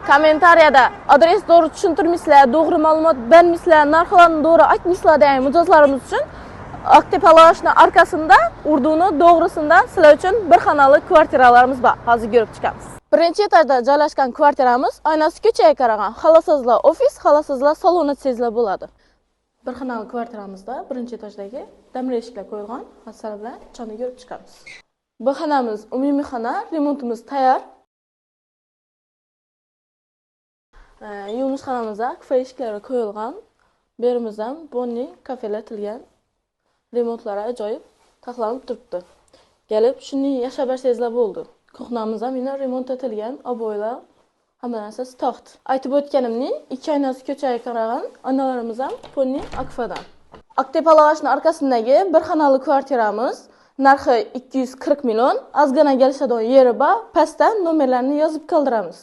Kommentariyada adres doğru tushuntirmaysizlar, to'g'ri ma'lumot bermaysizlar, narxlarni to'g'ri aytmaysizlar degan mijozlarimiz uchun Aktepalovashni arkasida Urduni to'g'risida sizlar uchun bir xonali kvartiralarimiz bor. Hozir ko'rib chiqamiz. Birinchi etajda joylashgan kvartiramiz oynasi ko'chaga qaragan xolasizlar ofis, xolasizlar saloni sezlar bo'ladi. Bir xonali kvartiramizda birinchi etajdagi damir eshiklar qo'yilgan. Hozir bilan ichini ko'rib chiqamiz. Bu xonamiz umumiy xona, remontimiz tayyor. Yuvinish xonamizda kafe eshiklari qo'yilgan. Berimiz ham bonni kafelatilgan. Remontlari ajoyib taxlanib turibdi. Kelib shuni yashab barsangizlar bo'ldi. Kuxnamiz ham yana remont etilgan, oboylar, hamma narsa stoqt. Aytib o'tganimning ikki oynasi ko'chaga qaragan, onalarimiz ham ponni akfadan. Aktepalovashning arkasindagi bir xonali kvartiramiz narxi 240 million. Ozgina kelishadigan yeri bor. Pastda nomerlarni yozib qoldiramiz.